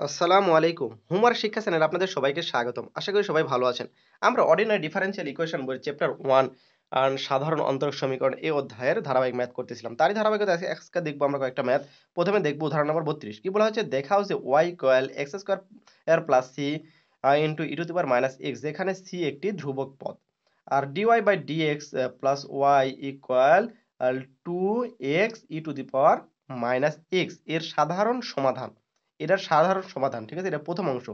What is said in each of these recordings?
আসসালামু আলাইকুম। হুমার শিক্ষা চ্যানেলে আপনাদের সবাইকে স্বাগতম। আশা করি সবাই ভালো আছেন। আমরা অর্ডিনারি ডিফারেনশিয়াল ইকুয়েশন বইয়ের চ্যাপ্টার 1 সাধারণ অন্তরক সমীকরণ এই অধ্যায়ের ধারাবাহিক ম্যাথ করতেছিলাম। তারই ধারাবাহিকতায় আজকে দেখব আমরা কয়েকটা ম্যাথ। প্রথমে দেখব উদাহরণ নম্বর 32। কি বলা হচ্ছে? দেখাও যে y ইকুয়াল x স্কয়ার এর plus c into e to the power minus x, যেখানে c একটি ধ্রুবক পদ। আর dy by dx plus y equal 2x e to the power minus x এর সাধারণ সমাধান। এটার সাধারণ সমাধান, ঠিক আছে? এটা প্রথম অংশ।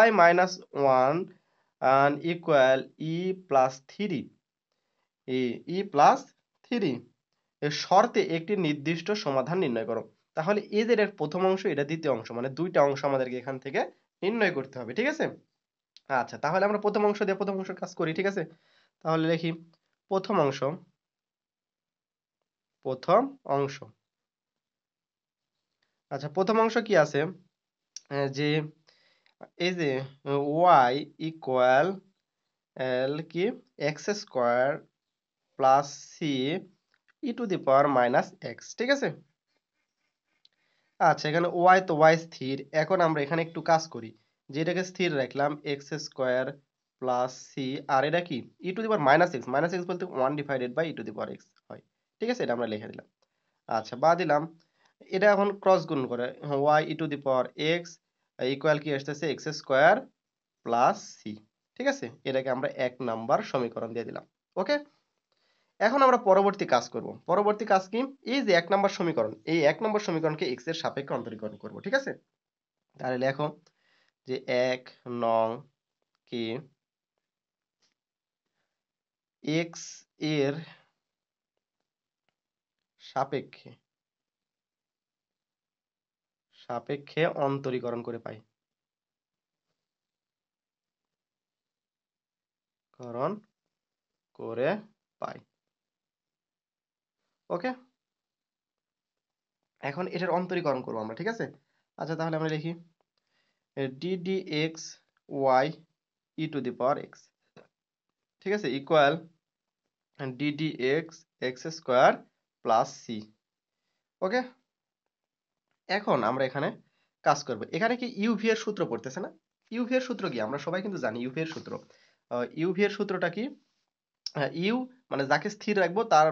y মাইনাস 1 ইকুয়াল ই প্লাস 3 ই প্লাস 3 এর শর্তে একটি নির্দিষ্ট সমাধান নির্ণয় করো। তাহলে এই যে এটার প্রথম অংশ, এটা দ্বিতীয় অংশ, মানে দুইটা অংশ আমাদেরকে এখান থেকে নির্ণয় করতে হবে, ঠিক আছে? আচ্ছা, তাহলে আমরা প্রথম অংশ দিয়ে প্রথম অংশের কাজ করি, ঠিক আছে? তাহলে লিখি প্রথম অংশ। প্রথম অংশ। আচ্ছা, প্রথম অংশ কি আছে? যে এই যে y ইকুয়াল কি x square plus c e to the power minus x, ঠিক আছে? আচ্ছা, এখানে ওয়াই তো ওয়াই স্থির। এখন আমরা এখানে একটু কাজ করি, যে এটাকে স্থির রাখলাম এক্স স্কোয়ার প্লাস সি, আর এটা কি e to the power minus x. Minus x বলতে 1/বাই ই টু দি পাওয়ার এক্স হয়, ঠিক আছে? এটা আমরা লিখে দিলাম। আচ্ছা, বা দিলাম। এটা এখন ক্রস গুণ করে y e to the power x equal কি আসতেছে এক্স স্কোয়ার প্লাস সি, ঠিক আছে? এটাকে আমরা 1 নাম্বার সমীকরণ দিয়ে দিলাম। ওকে, এখন আমরা পরবর্তী কাজ করব। পরবর্তী কাজ কি? এই যে 1 নাম্বার সমীকরণ, এই 1 নাম্বার সমীকরণকে x এর সাপেক্ষে অন্তরীকরণ করব, ঠিক আছে? তাহলে লেখো যে 1 নং কে x এর সাপেক্ষে সাপেক্ষে অন্তরীকরণ করে পাই। করণ করে পাই। ওকে, এখন এটার অন্তরীকরণ করব আমরা, ঠিক আছে? আচ্ছা, তাহলে আমরা লিখি ddx y E to the power x, ঠিক আছে? Equal ddx x square plus c। ওকে, এখন আমরা এখানে কাজ করব। এখানে কি ইউভি এর সূত্র পড়তেছে না? ইউভি এর সূত্র কি আমরা সবাই কিন্তু জানি। ইউভি এর সূত্র, ইউভি এর সূত্রটা কি? ইউ মানে যাকে স্থির রাখবো তার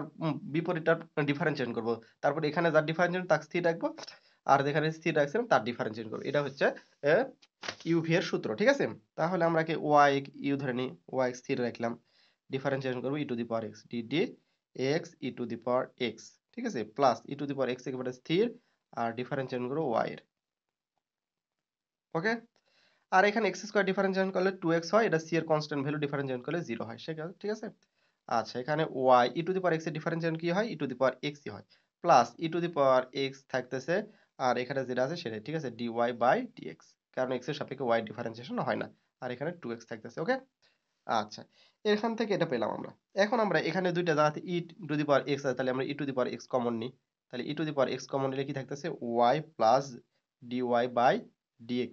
বিপরীতটা ডিফারেন্সিয়েশন করব। তারপর এখানে যার ডিফারেন্সিয়েশন তাকে স্থির রাখবো, আর যেখানে স্থির রাখছিলাম তার ডিফারেন্সিয়েশন করব। এটা হচ্ছে ইউভি এর সূত্র, ঠিক আছে? তাহলে আমরা কি ওয়াই ইউ ধরে নিই, ওয়াই স্থির রাখলাম, ডিফারেন্সিয়েশন করব e to the power x, d x e to the power x, ঠিক আছে? Plus e to the power x একেবারে স্থির, আর ডিফারেন্সিয়েশন করব ওয়াই এর। ওকে, আর এখানে এক্স স্কয়ার ডিফারেন্সিয়েশন করলে 2x হয়, এটা সি এর কনস্ট্যান্ট ভ্যালু, ডিফারেন্সিয়েশন করলে 0 হয়, ঠিক আছে? আচ্ছা, এখানে y E to the power x এর ডিফারেন্সিয়েশন কি হয়? ই টু দি পাওয়ার x ই হয়, plus e to the power x থাকতেছে, আর এখানে যেটা আছে সেটাই, ঠিক আছে? dy বাই dx, কারণ x এর সাপেক্ষে y ডিফারেন্সিয়েশন হয় না, আর এখানে 2x থাকতেছে। ওকে, আচ্ছা, এখান থেকে এটা পেলাম আমরা। এখন আমরা এখানে দুইটা জায়গাতে ই টু দি পাওয়ার x আছে, তাহলে আমরা e to the power x common নিই। তাহলে e to the power x common নিলে কি থাকতেছে? y plus dy by dx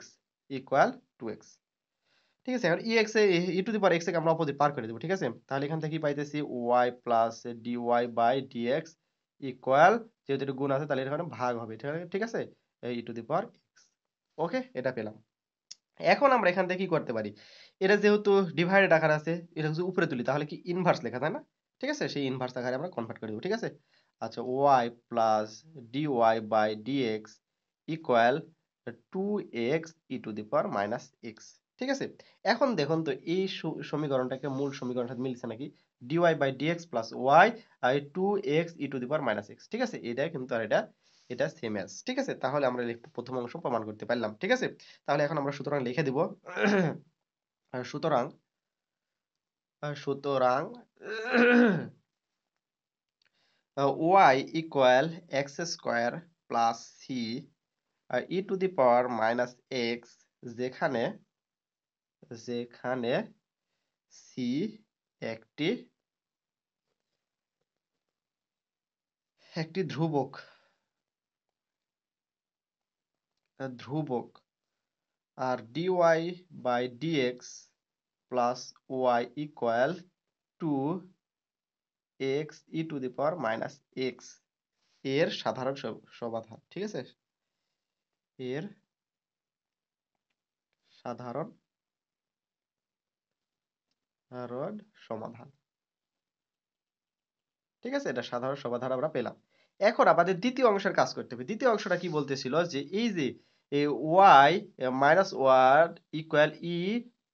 equal 2x, ঠিক আছে? এখন ex এ e to the power x কে আমরা অপোজিট পার করে দেব, ঠিক আছে? তাহলে এখান থেকে কি পাইতেছি? y plus dy by dx equal, যেহেতু এটা গুণ আছে তাহলে এখানে ভাগ হবে, ঠিক আছে? E to the power x। ওকে, এটা পেলাম। এখন আমরা এখান থেকে কি করতে পারি? এটা যেহেতু ডিভাইডেড আকার আছে, এটা যদি উপরে তুলি তাহলে কি ইনভার্স লেখা, তাই না? ঠিক আছে, সেই ইনভার্স আকারে আমরা কনভার্ট করে দেব, ঠিক আছে? আচ্ছা, y plus dy by dx equal 2x e to the power minus x, ঠিক আছে? এখন দেখুন তো এই সমীকরণটাকে মূল সমীকরণের সাথে মিলছে নাকি? dy by dx plus y আর 2x e to the power minus x, ঠিক আছে? এটা কিন্তু আর এটা সেম অ্যাজ, ঠিক আছে? তাহলে আমরা প্রথম অংশ প্রমাণ করতে পারলাম, ঠিক আছে? তাহলে এখন আমরা সুতরাং লিখে দিব সুতরাং সুতরাং y equal x square plus c e to the power minus x, যেখানে যেখানে সি একটি একটি ধ্রুবক ধ্রুবক, আর dy by dx plus y equal to x e to the power minus x এর সাধারণ সমাধান, ঠিক আছে? এর সাধারণ সমাধান। ঠিক আছে, এটা সাধারণ সমাধান আমরা পেলাম। এখন আমাদের দ্বিতীয় অংশের কাজ করতে হবে। দ্বিতীয় অংশটা কি বলতেছিল যে এই যে y মাইনাস ওয়ান ইকুয়াল ই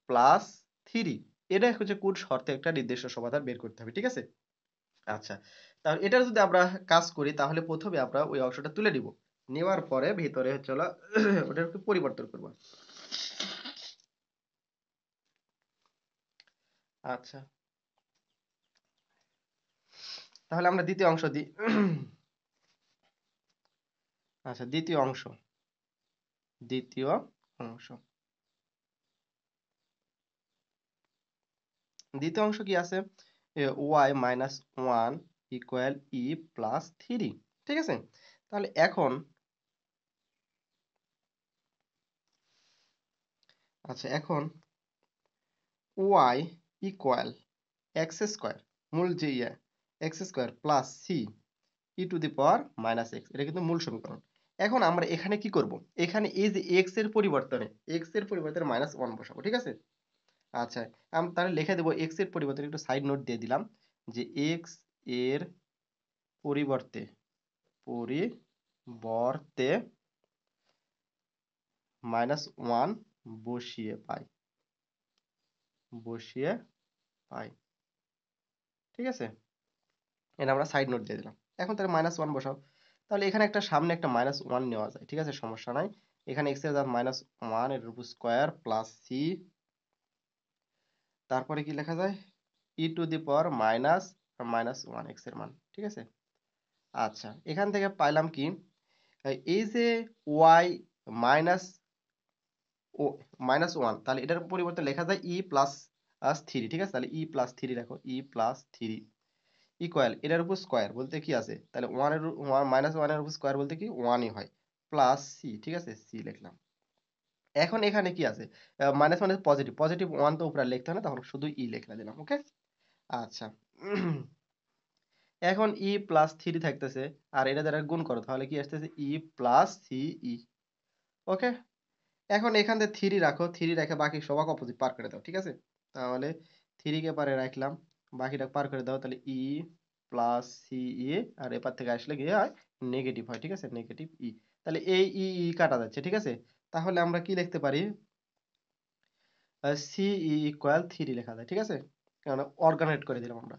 প্লাস থ্রি, এটা হচ্ছে কোন শর্তে একটা নির্দিষ্ট সমাধান বের করতে হবে। ঠিক আছে, আচ্ছা, তাহলে এটার যদি আমরা কাজ করি তাহলে প্রথমে আমরা ওই অংশটা তুলে নিব, নেওয়ার পরে ভিতরে হচ্ছে হলো ওটাকে পরিবর্তন করব। আচ্ছা, তাহলে আমরা দ্বিতীয় অংশ দিই। আচ্ছা, দ্বিতীয় অংশ দ্বিতীয় অংশ কি আছে, ওয়াই মাইনাস ওয়ান ইকুয়াল ই প্লাস থ্রি। ঠিক আছে, তাহলে এখন এখন ওয়াই ইকুয়াল এক্স স্কোয়ার, মূল যে x square plus c e to the power minus x, এটা কিন্তু মূল সমীকরণ। এখন আমরা এখানে কি করব, এখানে এই যে এক্স এর পরিবর্তনে মাইনাস ওয়ান বসাবো। ঠিক আছে, আচ্ছা, আমি তাহলে লিখে দেবো এক্স এর পরিবর্তনে একটু সাইড নোট দিয়ে দিলাম যে এক্স এর পরিবর্তে পরিবর্তে মাইনাস ওয়ান বসিয়ে পাই। ঠিক আছে, এটা আমরা সাইড নোট দিয়ে দিলাম। এখন তাহলে মাইনাস ওয়ান বসাও, তাহলে এখানে একটা সামনে একটা মাইনাস ওয়ান নেওয়া যায়। ঠিক আছে, সমস্যা নাই। এখানে এক্স এর দাম মাইনাস ওয়ান, এর উপর স্কোয়ার প্লাস সি, তারপরে কি লেখা যায়, e to the power minus one x এর মান। ঠিক আছে, আচ্ছা, এখান থেকে পাইলাম কি, এই যে ওয়াই মাইনাস ও মাইনাস ওয়ান, তাহলে এটার পরিবর্তে লেখা যায় ই প্লাস থ্রি। ঠিক আছে, তাহলে ই প্লাস থ্রি রাখো, ই প্লাস থ্রি ইকুয়াল এটার উপর স্কোয়ার বলতে কি আছে, তাহলে মাইনাস ওয়ানের উপর স্কোয়ার বলতে কি ওয়ানই হয়, প্লাস সি। ঠিক আছে, সি লিখলাম। এখন এখানে কি আছে, মাইনাস মানে পজিটিভ, পজিটিভ ওয়ান তো উপরে লিখতে হয় না, তখন শুধু ই লিখে দিলাম। ওকে, আচ্ছা, এখন ই প্লাস থ্রি থাকতেছে, আর এটা দ্বারা গুণ করো, তাহলে কি আসতেছে ই প্লাস সি ই। ওকে, এখন এখান থেকে থ্রি রাখো, থ্রি রেখে বাকি সবাক অপোজিট পার করে দাও। ঠিক আছে, তাহলে থ্রি কে পারে রাখলাম, বাকিটা পার করে দাও, তাহলে ই প্লাস সি ই, আর এপার থেকে আসলে কি হয়, নেগেটিভ হয়। ঠিক আছে, নেগেটিভ ই, তাহলে এই ই ই কাটা যাচ্ছে। ঠিক আছে, তাহলে আমরা কি লিখতে পারি, সি ই ইকুয়াল থ্রি লেখা যায়। ঠিক আছে, কারণ অর্গানাইজ করে দিলাম আমরা।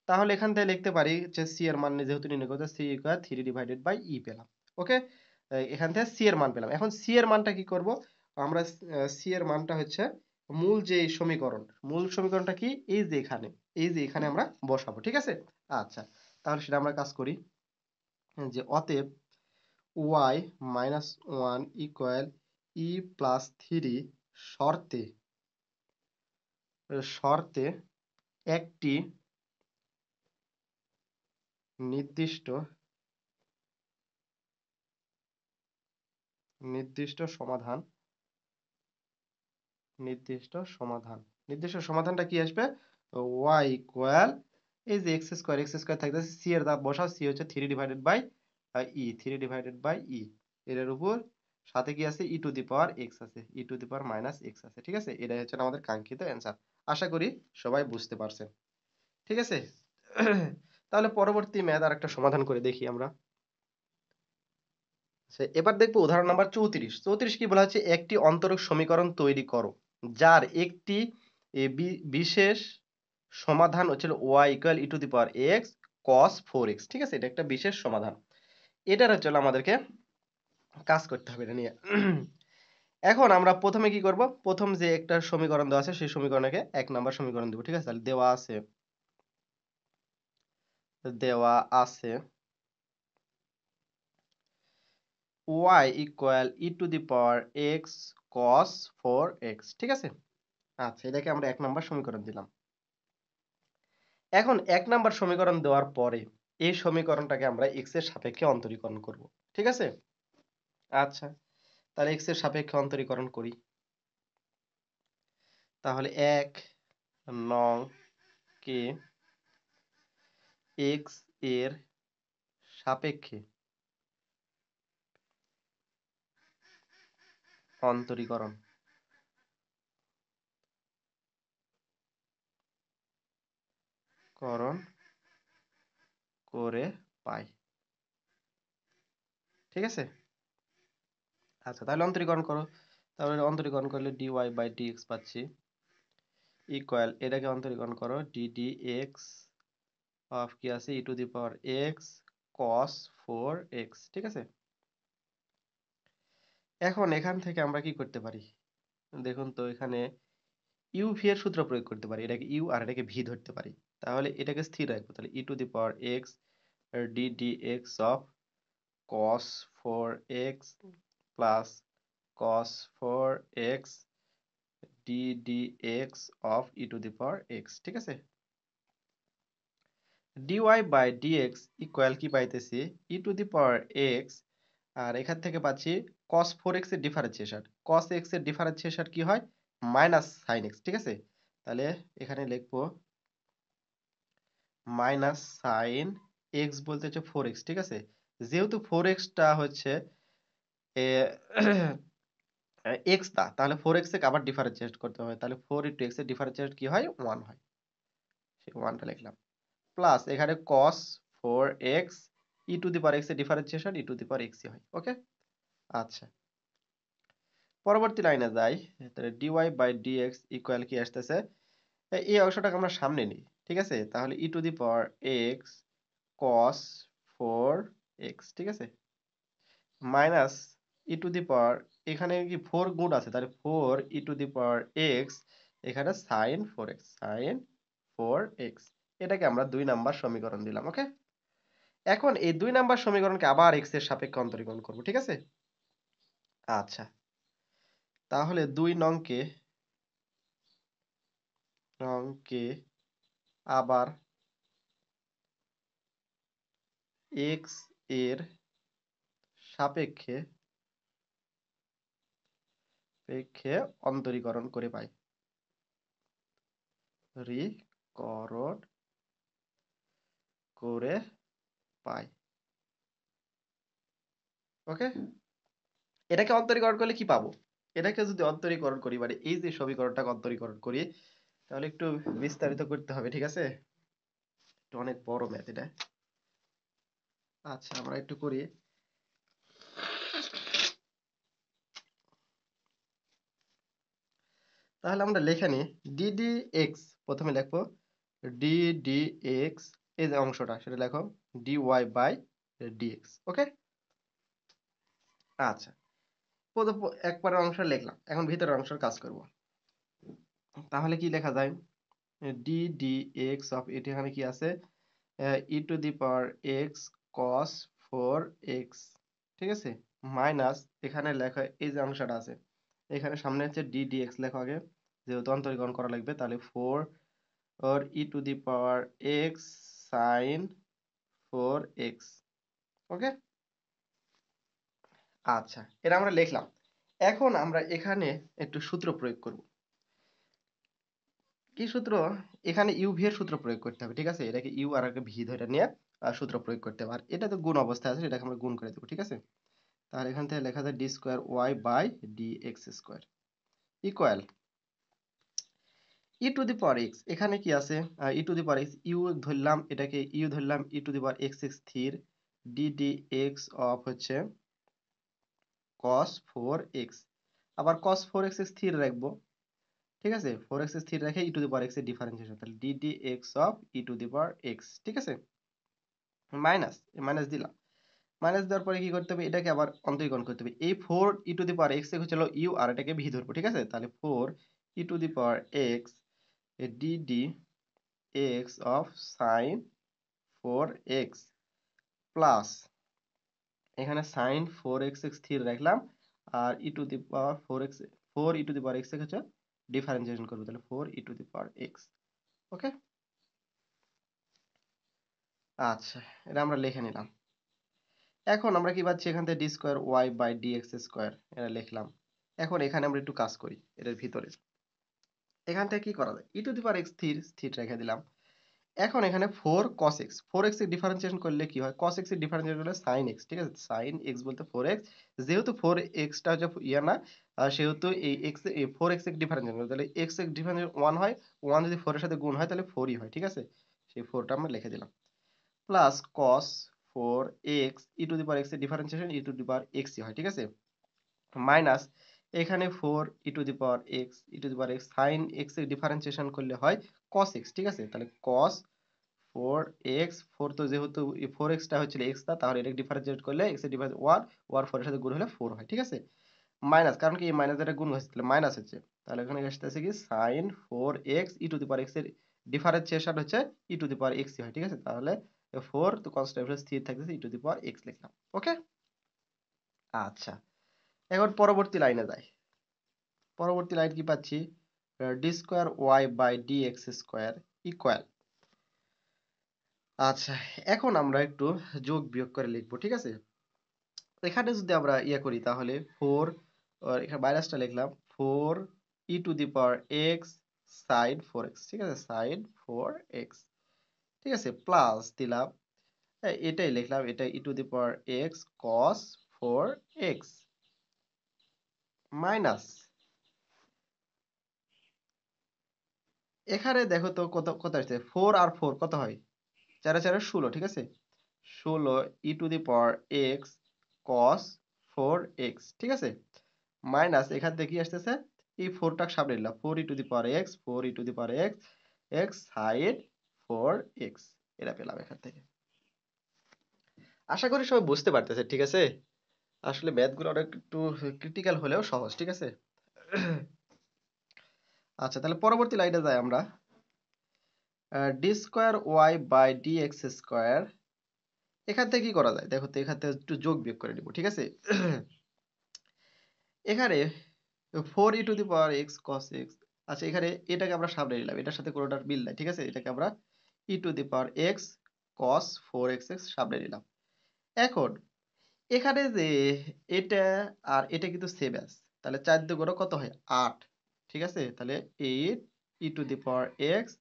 তাহলে এখান থেকে লিখতে পারি যে সি এর মান যেহেতু নির্ণয় করতে, c equal three divided by e পেলাম। ওকে, এখান থেকে সি এর মান পেলাম। এখন সি এর মানটা কি করব, আমরা সি এর মানটা হচ্ছে মূল যে সমীকরণ, মূল সমীকরণটা কি, এই যে এখানে আমরা বসাবো। ঠিক আছে, আচ্ছা, তাহলে সেটা আমরা কাজ করি, যে অতএব ওয়াই মাইনাস ওয়ান ইকুয়াল ই প্লাস থ্রি শর্তে শর্তে একটি নির্দিষ্ট নির্দিষ্ট সমাধান নির্দিষ্ট সমাধানটা কি আসবে, y ইকুয়াল এই যে এক্স স্কোয়ার থাকতেছে, সি এর দাম বসাও, সি হচ্ছে থ্রি ডিভাইডেড বাই ই, এর উপর সাথে কি আছে, e to the power x আছে, e to the power minus x আছে। ঠিক আছে, এটাই হচ্ছে আমাদের কাঙ্ক্ষিত অ্যান্সার। আশা করি সবাই বুঝতে পারছেন। ঠিক আছে, তাহলে পরবর্তী ম্যাথ আর একটা সমাধান করে দেখি আমরা। এবার দেখবো উদাহরণ নাম্বার 34। 34 কি বলা হচ্ছে, একটি অন্তরক সমীকরণ তৈরি করো যার একটি বিশেষ সমাধান হচ্ছে y equal e to the power x cos 4x। ঠিক আছে, এটা একটা বিশেষ সমাধান, এটার হচ্ছে আমাদেরকে কাজ করতে হবে এটা নিয়ে। এখন আমরা প্রথমে কি করব, প্রথম যে একটা সমীকরণ দেওয়া আছে সেই সমীকরণকে এক নাম্বার সমীকরণ দেবো। ঠিক আছে, তাহলে দেওয়া আছে y equal e to the power x cos 4x। ঠিক আছে, আচ্ছা, এটাকে আমরা এক নাম্বার সমীকরণ দিলাম। এখন এক নাম্বার সমীকরণ দেওয়ার পরে এই সমীকরণটাকে আমরা এক্স এর সাপেক্ষে অন্তরীকরণ করব। ঠিক আছে, আচ্ছা, তাহলে এক্স এর সাপেক্ষে অন্তরীকরণ করি, তাহলে এক নং কে এক্স এর সাপেক্ষে অন্তরীকরণ করণ করে পাই। ঠিক আছে? আচ্ছা, তাহলে অন্তরীকরণ করো। তাহলে অন্তরীকরণ করলে dy বাই dx পাচ্ছি ইকুয়াল, এটাকে অন্তরীকরণ করো, ddx অফ কি আছে e to the power x cos 4x। ঠিক আছে? এখন এখান থেকে আমরা কি করতে পারি? দেখুন তো, এখানে ইউ ভি এর সূত্র প্রয়োগ করতে পারি। এটাকে ইউ আর এটাকে ভি ধরতে পারি। তাহলে এটাকে স্থির রাখবো। তাহলে e to the power x d d x of cos 4x plus cos 4x d d x of e to the power x. ঠিক আছে? dy বাই dx ইকুয়াল কি পাইতেছি ই টু দি পাওয়ার এক্স, আর এখান থেকে পাচ্ছি cos 4x এর differentiation. cos x এর differentiation কি হয়? Minus sin x। ঠিক আছে? তাহলে এখানে লিখবো মাইনাস সাইন এক্স বলতে হচ্ছে 4x। ঠিক আছে? যেহেতু 4x টা হচ্ছে এক্স টা, তাহলে 4x কে আবার ডিফারেন্সিয়েট করতে হবে। তাহলে 4 ইন্টু এক্স এর ডিফারেন্সিয়েট কি হয়? 1 হয়। সেই 1 টা লিখলাম। প্লাস এখানে cos 4x E to the power x এর differentiation E to the power x ই হয়। ওকে? আচ্ছা, পরবর্তী লাইনে যাই। তাহলে dy বাই dx ইকুয়াল কি আসতেছে? এই অংশটাকে আমরা সামনে নিই। ঠিক আছে? তাহলে e to the power x cos 4x। ঠিক আছে? মাইনাস ই টু দি পাওয়ার, এখানে কি 4 গুণ আছে, তাহলে 4 e to the power x, এখানে sin 4x, sin 4x। এটাকে আমরা 2 নাম্বার সমীকরণ দিলাম। ওকে? এখন এই 2 নাম্বার সমীকরণকে আবার x এর সাপেক্ষে অন্তরীকরণ করব। ঠিক আছে? আচ্ছা, তাহলে 2 নংকে আবার x এর সাপেক্ষে অন্তরীকরণ করে পাই। রিকরণ করে পাই। ওকে? এটাকে অন্তরীকরণ করলে কি পাবো? এটাকে যদি অন্তরীকরণ করি, মানে এই যে সমীকরণটাকে অন্তরীকরণ করি, তাহলে একটু বিস্তারিত করতে হবে। ঠিক আছে? এটা অনেক বড় ম্যাথ এটা। আচ্ছা, আমরা একটু করি। তাহলে আমরা লিখে নিই ddx, প্রথমে লিখবো ddx, এই যে অংশটা সেটা লেখো dy বাই dx। ওকে? আচ্ছা, প্রথম একবারের অংশ লিখলাম, এখন ভিতরের অংশের কাজ করব। তাহলে কি লেখা যায়? ddx অফ, এটি এখানে কি আছে? E to the power x cos 4x। ঠিক আছে? মাইনাস এখানে লেখা এই যে অংশটা আছে, এখানে সামনে হচ্ছে ddx লেখো আগে, যেহেতু অন্তরীকরণ করা লাগবে। তাহলে 4 or E to the power x sin 4x। ওকে? আচ্ছা, এটা আমরা লিখলাম। এখন আমরা এখানে একটু সূত্র প্রয়োগ করব। কি সূত্র? এখানে ইউ ভি এর সূত্র প্রয়োগ করতে হবে। ঠিক আছে? এটাকে ইউ আর এটাকে ভি ধরে নিয়ে সূত্র প্রয়োগ করতে হবে। আর এটা তো গুণ অবস্থায় আছে, এটাকে আমরা গুণ করে দেবো। ঠিক আছে? তাহলে এখান থেকে লেখা যায় d square y by d x square equal e to the power x. এখানে কি আছে? E to the power x, u ধরলাম, এটাকে ইউ ধরলাম, e to the power x স্থির, ডি ডি এক্স অফ হচ্ছে cos 4x, আবার cos 4x স্থির রাখবো। ঠিক আছে? 4x স্থির রেখে ই টু দি পাওয়ার x এর ডিফারেন্সিয়েশন, তাহলে D d x of e to the power x. ঠিক আছে? মাইনাস, মাইনাস দিলাম। মাইনাস দেওয়ার পরে কি করতে হবে? এটাকে আবার অন্তরীকরণ করতে হবে। এই 4 e to the power x হচ্ছে ইউ, আর এটাকে ভি ধরবো। ঠিক আছে? তাহলে 4 e to the power x d d x of sine 4x plus এখানে সাইন 4x স্থির রাখলাম, আর e to the power 4x, 4 e to the power x হচ্ছে ডিফারেন্সিয়েশন করবো। তাহলে 4 e to the power x। ওকে? আচ্ছা, এটা আমরা লিখে নিলাম। এখন আমরা কি পাচ্ছি? এখান থেকে d square y by d x square, এটা লিখলাম। এখন এখানে আমরা একটু কাজ করি এটার ভিতরে। এখান থেকে কি করা যায়? E to the power x স্থির, স্থির রেখে দিলাম। এখন এখানে 4 cos x, 4x এর ডিফারেন্সিয়েশন করলে কি হয়? cos x এর ডিফারেন্সিয়েশন করলে sin x। ঠিক আছে? sin x বলতে 4x, যেহেতু 4x টা হচ্ছে ইয়া না, সেহেতু এই x, এই 4x এর ডিফারেন্সিয়েশন করবে, তাহলে x এর ডিফারেন্সিয়েশন 1 হয়, 1 যদি 4 এর সাথে গুণ হয় তাহলে 4 ই হয়। ঠিক আছে? সেই 4টা আমরা লিখে দিলাম plus cos 4x e to the power x এর differentiation e to the power x হয় ঠিক আছে মাইনাস এখানে 4 e to the power x e to the power x sin x এর ডিফারেন্সিয়েশন করলে হয় cos x ঠিক আছে তাহলে cos 4x 4 তো যেহেতু 4x টা হচ্ছিল x টা তাহলে এটা ডিফারেন্সিয়েট করলে x এর ডিফারেন্স 1 1 4 এর সাথে গুণ হলে 4 হয় ঠিক আছে মাইনাস কারণ কি এই মাইনাস এটা গুণ হচ্ছে তাহলে মাইনাস হচ্ছে তাহলে এখানে আসতেছে কি sin 4x e to the power x এর ডিফারেন্সিয়েশন হচ্ছে e to the power x হয় ঠিক আছে তাহলে 4 তো কনস্ট্যান্ট স্থির থাকতেছে e to the power x লিখলাম ওকে আচ্ছা এখন পরবর্তী লাইনে যাই পরবর্তী লাইন কি পাচ্ছি d square y by d x square equal আচ্ছা এখন আমরা একটু যোগ বিয়োগ করে লিখবো ঠিক আছে এখানে যদি আমরা ইয়ে করি তাহলে 4 এখানে মাইনাসটা লিখলাম 4 e to the power x sine 4x ঠিক আছে সাইন 4x ঠিক আছে প্লাস দিলাম এটাই লিখলাম এটা e to the power x cos 4x minus এখানে দেখো তো কত কত আসছে 4 আর 4 কত হয় 4 4 16 ঠিক আছে 16 ই to the power x cos 4x ঠিক আছে মাইনাস এখান থেকে কি আসতেছে এই 4 টা সামনে নিলাম 4 e to the power x 4 e to the power x x sine 4x এটা পেলাম এখান থেকে আশা করি সবাই বুঝতে পারতেছে ঠিক আছে আসলে ম্যাথ গুলো অনেক একটু ক্রিটিক্যাল হলেও সহজ ঠিক আছে আচ্ছা তাহলে পরবর্তী লাইনে যাই আমরা d square y by d x square এখান থেকে কি করা যায় দেখো তো এখান থেকে একটু যোগ বিয়োগ করে নিব ঠিক আছে এখানে 4 e to the power x cos x আচ্ছা এখানে এটাকে আমরা সামনে নিলাম এটার সাথে কোনোটার মিল নাই ঠিক আছে এটাকে আমরা e to the power x cos 4x সামনে নিলাম এখন এখানে যে এটা আর এটা কিন্তু সেম আছে তাহলে 4 দিয়ে গুণ কত হয় 8 ঠিক আছে তাহলে 8 e to the power x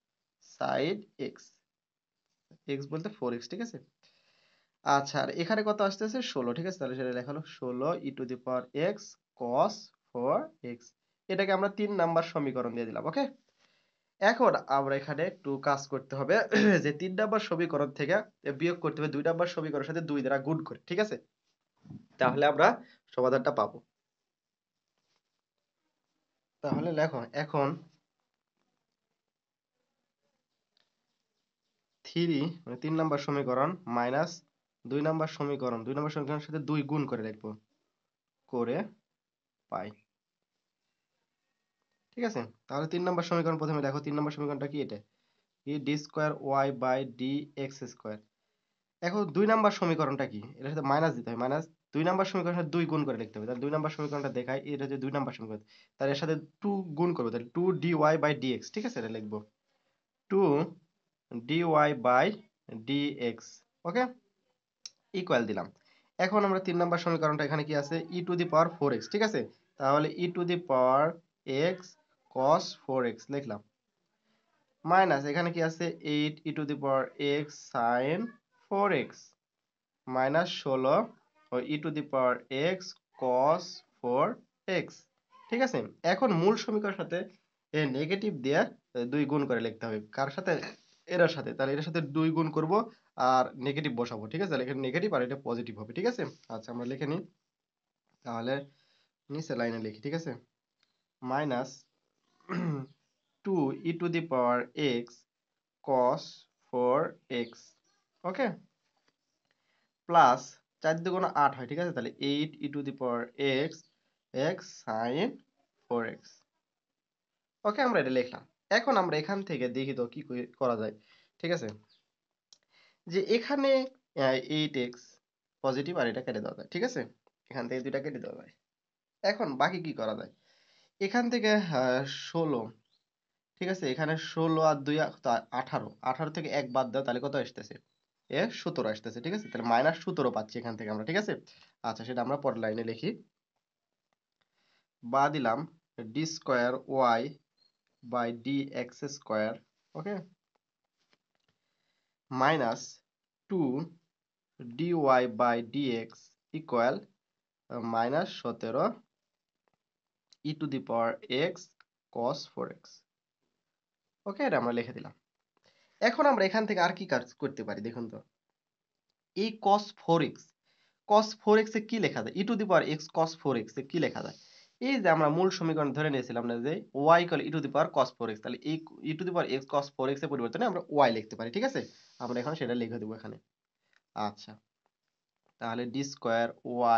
sine x x বলতে 4x ঠিক আছে আচ্ছা আর এখানে কত আসতেছে 16 ঠিক আছে তাহলে সেটা লেখা হলো 16 ই to the power x cos 4x এটাকে আমরা 3 নাম্বার সমীকরণ দিয়ে দিলাম ওকে এখন আমরা এখানে একটু কাজ করতে হবে যে 3 নাম্বার সমীকরণ থেকে বিয়োগ করতে হবে 2 নাম্বার সমীকরণের সাথে 2 দ্বারা গুণ করে ঠিক আছে তাহলে আমরা সমাধানটা পাবো তাহলে লেখো এখন 3 মানে 3 নাম্বার সমীকরণ মাইনাস 2 নাম্বার সমীকরণ 2 নাম্বার সমীকরণের সাথে 2 গুণ করে লিখবো করে পাই ঠিক আছে তাহলে 3 নাম্বার সমীকরণ প্রথমে দেখো 3 নাম্বার সমীকরণটা কি এটা কি d square y by d x square এখন 2 নাম্বার সমীকরণটা কি এটার সাথে মাইনাস দিতে হয় মাইনাস 2 নাম্বার সমীকরণের সাথে 2 গুণ করে লিখতে হবে তাহলে 2 নাম্বার সমীকরণটা দেখাই এটা হচ্ছে 2 নাম্বার সমীকরণ তাহলে এর সাথে 2 গুণ করবে তাহলে 2 dy বাই dx ঠিক আছে এটা লিখবো 2 dy by dx okay equal দিলাম এখন আমরা 3 নাম্বার সমীকরণটা এখানে কি আছে e to the power 4x ঠিক আছে তাহলে e to the power x cos 4x লিখলাম মাইনাস এখানে কি আছে 8 e to the power x sin 4x minus 16 ও e to the power x cos 4x ঠিক আছে এখন মূল সমীকরণের সাথে এ নেগেটিভ দিয়ে 2 গুণ করে লিখতে হবে কার সাথে এটার সাথে তাহলে এটার সাথে 2 গুণ করব আর নেগেটিভ বসাবো ঠিক আছে তাহলে এখানে নেগেটিভ আর এটা পজিটিভ হবে ঠিক আছে আচ্ছা আমরা লিখে নিই তাহলে নিচে লাইনে লিখি ঠিক আছে minus 2 e to the power x cos 4x okay plus 4 দুগুণ 8 হয় ঠিক আছে তাহলে 8 e to the power x x sin 4x okay আমরা এটা লিখলাম এখন আমরা এখান থেকে দেখি তো কি করা যায় ঠিক আছে যে এখানে 8x পজিটিভ আর এটা কেটে দেওয়া যায় ঠিক আছে এখান থেকে দুইটা কেটে দেওয়া যায় এখন বাকি কি করা যায় এখান থেকে 16 ঠিক আছে এখানে 16 আর 2 18 18 থেকে 1 বাদ দাও তাহলে কত আসতেছে 17 আসতেছে ঠিক আছে তাহলে মাইনাস 17 পাচ্ছি এখান থেকে আমরা ঠিক আছে আচ্ছা সেটা আমরা পরের লাইনে লিখি বা দিলাম d square y by d x square okay minus 2 d y by d x equal minus 17 e to the power x cos 4x okay এটা আমরা লিখে দিলাম এখন আমরা এখান থেকে আর কি কাজ করতে পারি দেখুন তো। এই cos 4x cos 4x এ কি লেখা যায়? e to the power x cos 4x এ কি লেখা যায়? এই যে আমরা মূল সমীকরণ ধরে নিয়েছিলাম না যে y equal e to the power cos 4x, তাহলে এই e to the power x cos 4x এর পরিবর্তনে আমরা y লিখতে পারি, ঠিক আছে? আমরা এখন সেটা লিখে দেব এখানে। আচ্ছা, তাহলে d square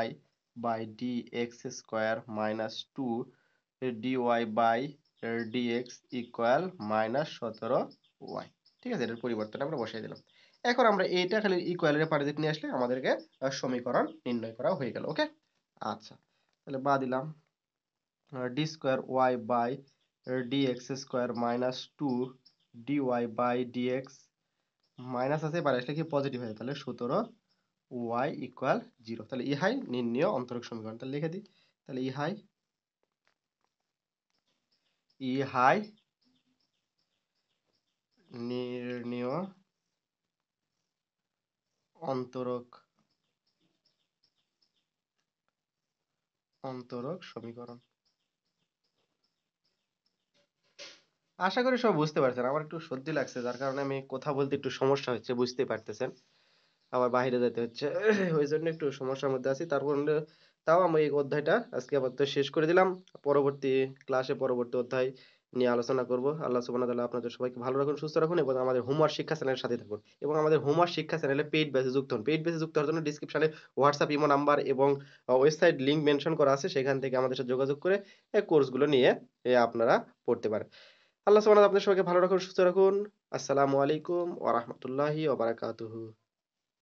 y by dx square minus 2 dy by dx equal minus 17y, ঠিক আছে? এটার পরিবর্তন আমরা বসাই দিলাম। এখন আমরা এইটা খালি ইকুয়ালের পাড়ে দিকে নিয়ে আসলে আমাদেরকে সমীকরণ নির্ণয় করা হয়ে গেল। ওকে, আচ্ছা, তাহলে বা দিলাম d square y by dx square minus 2 dy by dx, minus আছে এবার আসলে কি পজিটিভ হয়ে যায়, তাহলে 17 y ইকুয়াল 0। তাহলে ইহাই নির্ণেয় অন্তরক সমীকরণ। তাহলে লিখে দিই, তাহলে ইহাই নির্ণেয় অন্তরক সমীকরণ। আশা করি সব বুঝতে পারছেন। আমার একটু সর্দি লাগছে যার কারণে আমি কথা বলতে একটু সমস্যা হচ্ছে, বুঝতেই পারতেছেন। আবার বাইরে যেতে হচ্ছে ওই জন্য একটু সমস্যার মধ্যে আছি। তারপর তাও আমি এই অধ্যায়টা আজকে আপাতত শেষ করে দিলাম। পরবর্তী ক্লাসে পরবর্তী অধ্যায় নিয়ে আলোচনা করব। আল্লাহ সুবহানাহু ওয়া তাআলা আপনাদের সবাইকে ভালো রাখুন, সুস্থ রাখুন এবং আমাদের হোমওয়ার্ক শিক্ষা চ্যানেলের সাথে থাকুন এবং আমাদের হোমওয়ার্ক শিক্ষা চ্যানেলে পেইড ব্যাচে যুক্ত হন। পেইড ব্যাচে যুক্ত হওয়ার জন্য ডেসক্রিপশনে হোয়াটসঅ্যাপ, ইমো নাম্বার এবং ওয়েবসাইট লিংক মেনশন করা আছে। সেখান থেকে আমাদের সাথে যোগাযোগ করে এই কোর্সগুলো নিয়ে আপনারা পড়তে পারেন। আল্লাহ সুবহানাহু ওয়া তাআলা আপনাদের সবাইকে ভালো রাখুন, সুস্থ রাখুন। আসসালামু আলাইকুম ওয়া রাহমাতুল্লাহি ওয়া বারাকাতুহু।